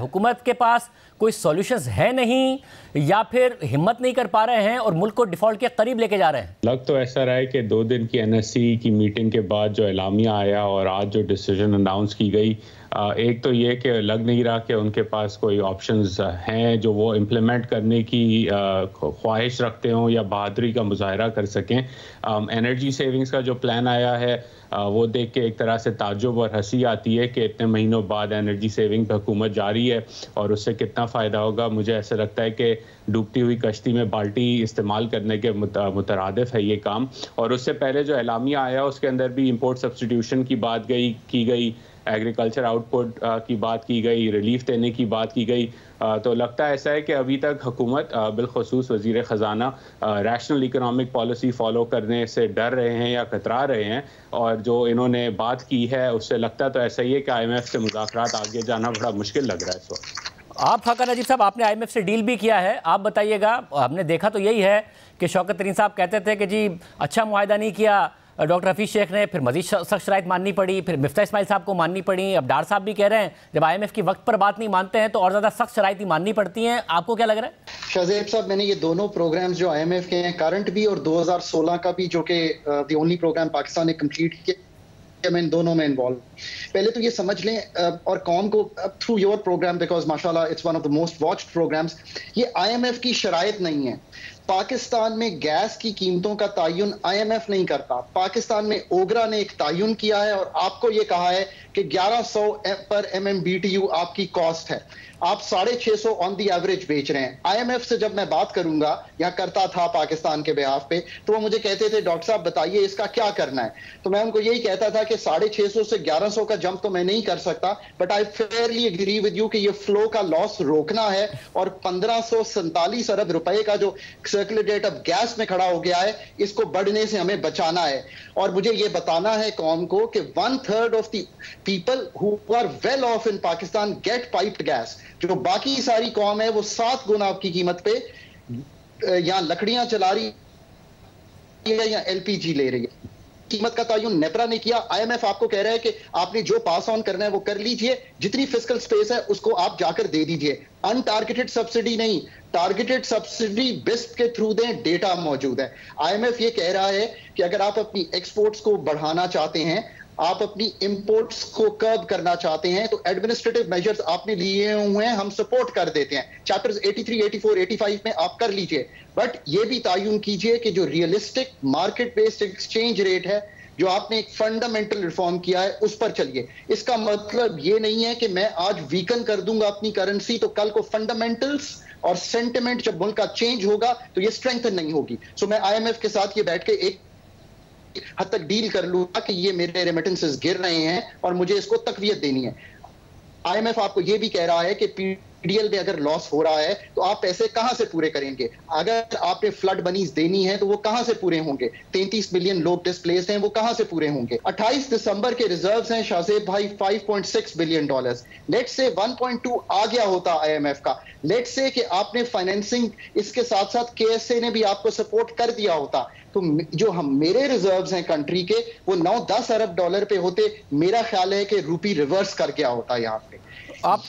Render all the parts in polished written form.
हुकूमत के पास कोई सॉल्यूशंस है नहीं या फिर हिम्मत नहीं कर पा रहे हैं और मुल्क को डिफॉल्ट के करीब लेके जा रहे हैं? लग तो ऐसा रहा है कि 2 दिन की एनएससी की मीटिंग के बाद जो एलामिया आया और आज जो डिसीजन अनाउंस की गई, एक तो ये कि लग नहीं रहा कि उनके पास कोई ऑप्शंस हैं जो वो इम्प्लीमेंट करने की ख्वाहिश रखते हों या बहादुरी का मुजाहरा कर सकें। एनर्जी सेविंग्स का जो प्लान आया है वो देख के एक तरह से ताज्जुब और हंसी आती है कि इतने महीनों बाद एनर्जी सेविंग पे हुकूमत जारी है और उससे कितना फ़ायदा होगा। मुझे ऐसा लगता है कि डूबती हुई कश्ती में बाल्टी इस्तेमाल करने के मुतरादिफ है ये काम। और उससे पहले जो एलामिया आया उसके अंदर भी इंपोर्ट सब्स्टिट्यूशन की बात की गई, एग्रीकल्चर आउटपुट की बात की गई, रिलीफ देने की बात की गई। तो लगता है ऐसा है कि अभी तक हुकूमत बिलखसूस वज़ीर ख़जाना रैशनल इकनॉमिक पॉलिसी फॉलो करने से डर रहे हैं या कतरा रहे हैं। और जो इन्होंने बात की है उससे लगता तो ऐसा ही है कि IMF से मुज़ाकरात आगे जाना बड़ा मुश्किल लग रहा है इस वक्त। आप फ़खर नजीब साहब, आपने IMF से डील भी किया है, आप बताइएगा। हमने देखा तो यही है कि शौकत तरीन साहब कहते थे कि जी अच्छा मुआहदा नहीं किया डॉक्टर हफीज़ शेख ने, फिर मजीद सख्त शराइत माननी पड़ी, फिर मिफ्ता इस्माइल साहब को माननी पड़ी। अब डार साहब भी कह रहे हैं जब IMF की वक्त पर बात नहीं मानते हैं तो और ज़्यादा सख्त शराइत ही माननी पड़ती हैं। आपको क्या लग रहा है? शाहजेब साहब, मैंने ये दोनों प्रोग्राम्स जो IMF के हैं, करंट भी और 2016 का भी, जो कि द ओनली प्रोग्राम पाकिस्तान ने कंप्लीट किया, मैं इन दोनों में इन्वॉल्व। पहले तो ये समझ लें और कौम को थ्रू योर प्रोग्राम, बिकॉज माशाल्लाह it's one of the most watched programmes, ये IMF की शराइत नहीं है। पाकिस्तान में गैस की कीमतों का तायुन IMF नहीं करता। पाकिस्तान में ओगरा ने एक तायुन किया है और आपको ये कहा है कि 1100 पर MMBTU आपकी कॉस्ट है, आप 650 ऑन दी एवरेज बेच रहे हैं। IMF से जब मैं बात करूंगा या करता था पाकिस्तान के बिहाफ पे, तो वो मुझे कहते थे डॉक्टर साहब बताइए इसका क्या करना है। तो मैं उनको यही कहता था कि 650 से 1100 का जंप तो मैं नहीं कर सकता, but I fairly agree with you कि ये फ्लो का लॉस रोकना है और 1547 अरब रुपए का जो सर्कुलेट अब गैस में खड़ा हो गया है, इसको बढ़ने से हमें बचाना है। और मुझे ये बताना है कौम को कि 1/3 of the people who are well off in Pakistan get piped gas. जो बाकी सारी कौम है वो 7 गुना आपकी कीमत पे यहां लकड़ियां चला रही है या LPG ले रही है। कीमत का तायुन नेपरा ने किया। IMF आपको कह रहा है कि आपने जो पास ऑन करना है वो कर लीजिए, जितनी फिस्कल स्पेस है उसको आप जाकर दे दीजिए। अनटारगेटेड सब्सिडी नहीं, टारगेटेड सब्सिडी बिस्प के थ्रू दें, डेटा मौजूद है। IMF ये कह रहा है कि अगर आप अपनी एक्सपोर्ट्स को बढ़ाना चाहते हैं, आप अपनी इंपोर्ट्स को कर्ब करना चाहते हैं, तो एडमिनिस्ट्रेटिव मेजर्स आपने लिए हुए हैं, हम सपोर्ट कर देते हैं। चैप्टर्स 83, 84, 85 में आप कर लीजिए, बट ये भी तायुन कीजिए कि जो realistic market based exchange rate है, जो आपने एक फंडामेंटल रिफॉर्म किया है, उस पर चलिए। इसका मतलब ये नहीं है कि मैं आज वीकन कर दूंगा अपनी करेंसी तो कल को फंडामेंटल्स और सेंटिमेंट जब मुल्क का चेंज होगा तो ये स्ट्रेंथन नहीं होगी। सो मैं IMF के साथ ये बैठ के एक हद तक डील कर लूंगा कि ये मेरे रेमिटेंसेस गिर रहे हैं और मुझे इसको तकवीयत देनी है। IMF आपको ये भी कह रहा है कि PDL में अगर लॉस हो रहा है तो आप पैसे कहां से पूरे करेंगे। अगर आपने फ्लड मनीज देनी है तो वो कहां से पूरे होंगे। 33 मिलियन लोग डिस्प्लेस्ड हैं, वो कहां से पूरे होंगे। 28 दिसंबर के रिजर्व्स हैं शाहजेब भाई $5.6 बिलियन। लेट्स से 1.2 आ गया होता IMF का। लेट्स से कि आपने फाइनेंसिंग इसके साथ साथ KSA ने भी आपको सपोर्ट कर दिया होता, तो जो हम मेरे रिजर्व्स हैं कंट्री के वो 9-10 अरब डॉलर पे होते। मेरा ख्याल है कि रूपी रिवर्स कर गया होता यहाँ पे। आप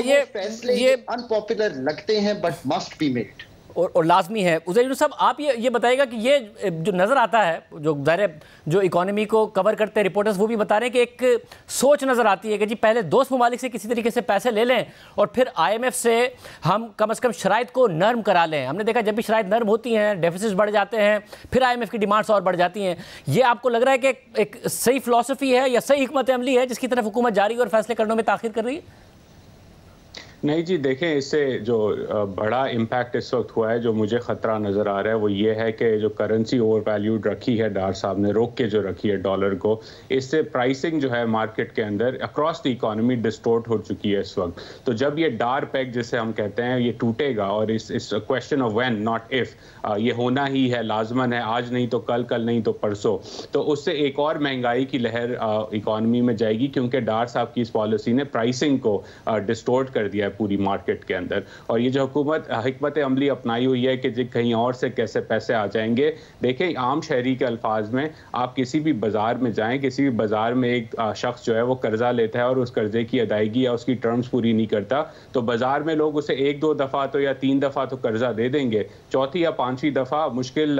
ये फैसले अनपॉपुलर लगते हैं बट मस्ट बी मेड और लाजमी है। उज़ैर साहब, आप ये बताइएगा कि ये जो नज़र आता है, जो ज़ाहिर जो इकोनॉमी को कवर करते हैं रिपोर्टर्स, वो भी बता रहे हैं कि एक सोच नज़र आती है कि जी पहले दोस्त ममालिक से किसी तरीके से पैसे ले लें और फिर IMF से हम कम से कम शराइत को नर्म करा लें। हमने देखा जब भी शराइत नर्म होती हैं डेफिसिट बढ़ जाते हैं, फिर IMF की डिमांड्स और बढ़ जाती हैं। ये आपको लग रहा है कि एक सही फ़िलॉसफी है या सही हिकमत अमली है जिसकी तरफ हुकूमत जारी और फैसले करने में ताख़ीर कर रही है? नहीं जी, देखें, इससे जो बड़ा इम्पैक्ट इस वक्त हुआ है, जो मुझे ख़तरा नज़र आ रहा है वो ये है कि जो करेंसी ओवर वैल्यूड रखी है डार साहब ने, रोक के जो रखी है डॉलर को, इससे प्राइसिंग जो है मार्केट के अंदर अक्रॉस द इकॉनमी डिस्टोर्ट हो चुकी है इस वक्त। तो जब ये डार पैक जिसे हम कहते हैं ये टूटेगा, और इस question of when not if, ये होना ही है, लाजमन है, आज नहीं तो कल, कल नहीं तो परसों, तो उससे एक और महंगाई की लहर इकॉनमी में जाएगी, क्योंकि डार साहब की इस पॉलिसी ने प्राइसिंग को डिस्टोर्ट कर दिया। पूरी मार्केट के अंदर। और ये जो हुकूमत हिकमत अमली अपनाई हुई है कि कहीं और से कैसे पैसे आ जाएंगे, देखें आम शहरी के अल्फाज में आप किसी भी बाजार में जाएं, किसी भी बाजार में एक शख्स जो है वो कर्जा लेता है और उस कर्जे की अदायगी या उसकी टर्म्स पूरी नहीं करता, तो बाजार में लोग उसे 1-2 दफ़ा तो या 3 दफ़ा तो कर्जा दे देंगे, चौथी या पांचवी दफ़ा मुश्किल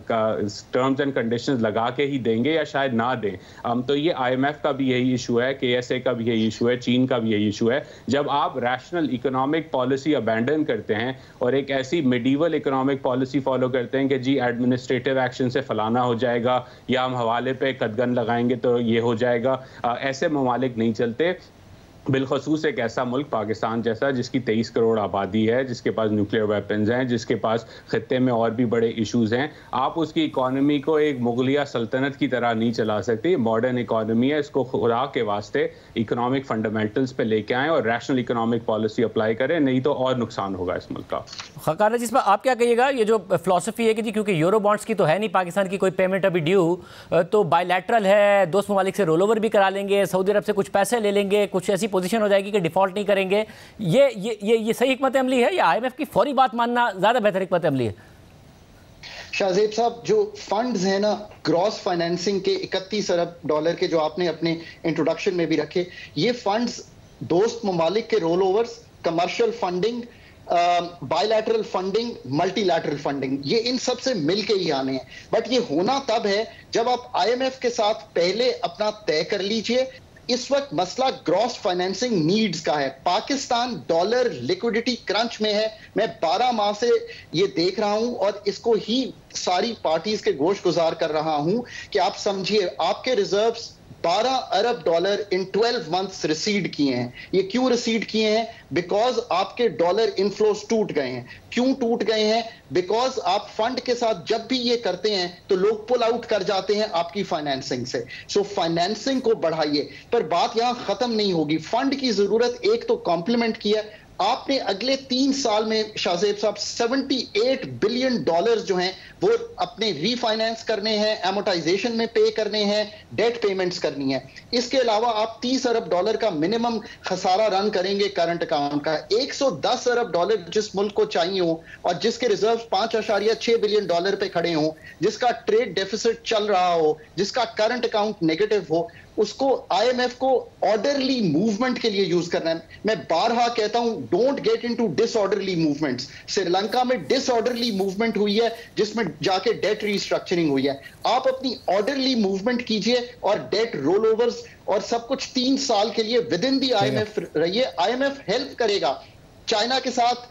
टर्म्स एंड कंडीशंस लगा के ही देंगे या शायद ना दें। तो ये IMF का भी यही इशू है, KSA का भी यही इशू है, चीन का भी यही इशू है। जब आप रैशनल इकोनॉमिक पॉलिसी अबैंडन करते हैं और एक ऐसी मिडीवल इकोनॉमिक पॉलिसी फॉलो करते हैं कि जी एडमिनिस्ट्रेटिव एक्शन से फलाना हो जाएगा या हम हवाले पे कदगन लगाएंगे तो ये हो जाएगा, ऐसे ममालिक नहीं चलते। बिलखसूस एक ऐसा मुल्क पाकिस्तान जैसा जिसकी 23 करोड़ आबादी है, जिसके पास न्यूक्लियर वेपन्स हैं, जिसके पास खित्ते में और भी बड़े इश्यूज हैं, आप उसकी इकॉनमी को एक मुगलिया सल्तनत की तरह नहीं चला सकती। मॉडर्न इकॉनमी है, इसको खुदा के वास्ते इकोनॉमिक फंडामेंटल्स पे लेके आएँ और रैशनल इकोनॉमिक पॉलिसी अप्लाई करें, नहीं तो और नुकसान होगा इस मुल्क का। खकान जी, इस पर आप क्या कहिएगा? ये जो फिलॉसफी है कि जी क्योंकि यूरो बॉन्ड्स की तो है नहीं पाकिस्तान की कोई पेमेंट अभी ड्यू, तो बायलैटरल है, दोस्त ममालिक से रोल ओवर भी करा लेंगे, सऊदी अरब से कुछ पैसे ले लेंगे, कुछ ऐसी पोजीशन हो जाएगी कि डिफॉल्ट नहीं करेंगे। ये सही हिकमत अमली है या IMF की फौरी बात मानना ज़्यादा बेहतर हिकमत अमली है? शाहजेब साहब, जो फंड्स हैं ना ग्रॉस फाइनेंसिंग के 31 अरब डॉलर के जो आपने अपने इंट्रोडक्शन में भी रखे, ये फंड्स दोस्त ममालिक के roll overs, commercial funding, bilateral funding, multilateral funding, ये इन सब से मिलके ही आने हैं। बट ये होना तब है जब आप IMF के साथ पहले अपना तय कर लीजिए। इस वक्त मसला ग्रॉस फाइनेंसिंग नीड्स का है। पाकिस्तान डॉलर लिक्विडिटी क्रंच में है। मैं 12 माह से ये देख रहा हूं और इसको ही सारी पार्टीज के गोश गुजार कर रहा हूं कि आप समझिए आपके reserves 12 Arab dollar in 12 months recede किए हैं। ये क्यों रिसीड किए हैं? बिकॉज आपके डॉलर इनफ्लोस टूट गए हैं। क्यों टूट गए हैं? बिकॉज आप फंड के साथ जब भी ये करते हैं तो लोग पुल आउट कर जाते हैं आपकी फाइनेंसिंग से। सो फाइनेंसिंग को बढ़ाइए। पर बात यहां खत्म नहीं होगी। फंड की जरूरत एक तो कॉम्प्लीमेंट किया, आपने अगले 3 साल में शाहजेब साहब 78 बिलियन डॉलर्स जो हैं वो अपने रीफाइनेंस करने हैं, एमोटाइजेशन में पे करने हैं, डेट पेमेंट्स करनी है। इसके अलावा आप 30 अरब डॉलर का मिनिमम खसारा रन करेंगे करंट अकाउंट का। 110 अरब डॉलर जिस मुल्क को चाहिए हो और जिसके रिजर्व 5.6 बिलियन डॉलर पे खड़े हो, जिसका ट्रेड डेफिसिट चल रहा हो, जिसका करंट अकाउंट नेगेटिव हो, उसको IMF को ऑर्डरली मूवमेंट के लिए यूज करना है। मैं बारहा कहता हूं, don't get into disorderly movements. Sri Lanka में डिसऑर्डरली मूवमेंट हुई है जिसमें जाके डेट रीस्ट्रक्चरिंग हुई है। आप अपनी ऑर्डरली मूवमेंट कीजिए और डेट रोल ओवर्स और सब कुछ 3 साल के लिए विद इन दी IMF रहिए। IMF हेल्प करेगा। चाइना के साथ,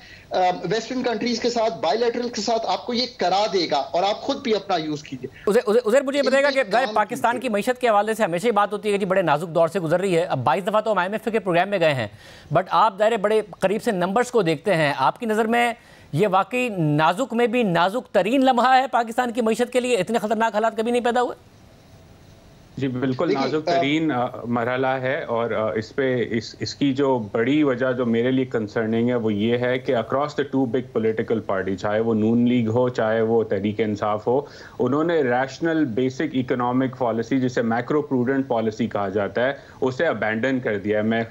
वेस्टर्न कंट्रीज के साथ, बायलैटरल के साथ आपको ये करा देगा और आप खुद भी अपना यूज कीजिए। उज़ैर मुझे बताएगा कि पाकिस्तान की मईशत के हवाले से हमेशा ही बात होती है कि जी बड़े नाजुक दौर से गुजर रही है। अब 22 दफ़ा तो हम IMF के प्रोग्राम में गए हैं, बट आप दायरे बड़े करीब से नंबर्स को देखते हैं। आपकी नज़र में ये वाकई नाजुक में भी नाजुक तरीन लम्हा है पाकिस्तान की मईशत के लिए? इतने खतरनाक हालात कभी नहीं पैदा हुए? जी बिल्कुल नाजुक तरीन मरहला है। और इसकी जो बड़ी वजह जो मेरे लिए कंसर्निंग है वो ये है कि across the 2 big political party, चाहे वो नून लीग हो चाहे वो तहरीक इंसाफ हो, उन्होंने रैशनल बेसिक इकोनॉमिक पॉलिसी जिसे मैक्रो प्रूडेंट पॉलिसी कहा जाता है उसे अबैंडन कर दिया है। मैं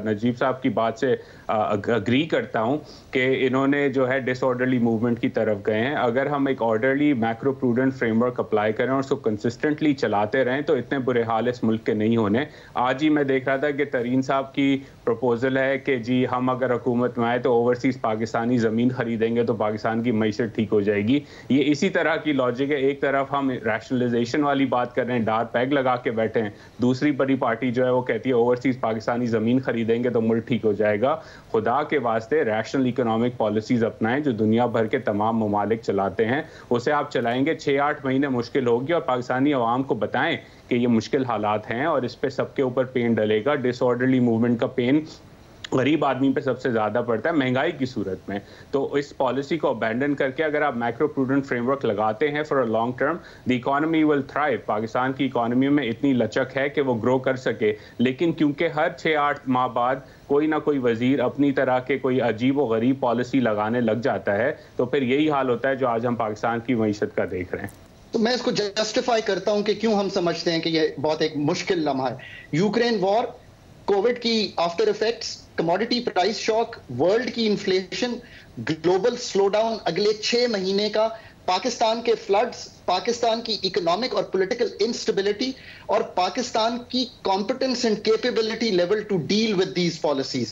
नजीब साहब की बात से अग्री करता हूँ कि इन्होंने जो है डिसऑर्डरली मूवमेंट की तरफ गए हैं। अगर हम एक orderly macro prudent framework apply करें और उसको कंसिस्टेंटली चलाते रहें तो इतने बुरे हाल इस मुल्क के नहीं होने। आज ही मैं देख रहा था कि तरीन साहब की प्रपोजल है कि जी हम अगर हुकूमत में आए तो ओवरसीज पाकिस्तानी ज़मीन खरीदेंगे तो पाकिस्तान की मईशत ठीक हो जाएगी। ये इसी तरह की लॉजिक है। एक तरफ हम रैशनलाइजेशन वाली बात कर रहे हैं, डार पैग लगा के बैठे हैं, दूसरी बड़ी पार्टी जो है वो कहती है ओवरसीज पाकिस्तानी ज़मीन खरीदेंगे तो मुल्क ठीक हो जाएगा। खुदा के वास्ते रैशनल इकोनॉमिक पॉलिसीज़ अपनाएं जो दुनिया भर के तमाम ममालिक चलाते हैं। उसे आप चलाएंगे 6-8 महीने मुश्किल होगी और पाकिस्तानी अवाम को बताएं कि ये मुश्किल हालात हैं और इस पे सबके ऊपर पेन डलेगा। डिसऑर्डरली मूवमेंट का पेन गरीब आदमी पे सबसे ज़्यादा पड़ता है महंगाई की सूरत में। तो इस पॉलिसी को अबैंडन करके अगर आप मैक्रो प्रूडेंट फ्रेमवर्क लगाते हैं for a long term, the economy will thrive. Pakistan की इकॉनमी में इतनी लचक है कि वो ग्रो कर सके, लेकिन क्योंकि हर 6-8 माह बाद कोई ना कोई वजीर अपनी तरह के कोई अजीब व गरीब पॉलिसी लगाने लग जाता है, तो फिर यही हाल होता है जो आज हम पाकिस्तान की मईशत का देख रहे हैं। तो मैं इसको जस्टिफाई करता हूं कि क्यों हम समझते हैं कि ये बहुत एक मुश्किल लम्हा है। यूक्रेन वॉर, कोविड की after effects, commodity price shock, world की इन्फ्लेशन, ग्लोबल स्लोडाउन अगले 6 महीने का, पाकिस्तान के फ्लड्स, पाकिस्तान की इकोनॉमिक और पॉलिटिकल इंस्टेबिलिटी और पाकिस्तान की competence and capability level to deal with these policies.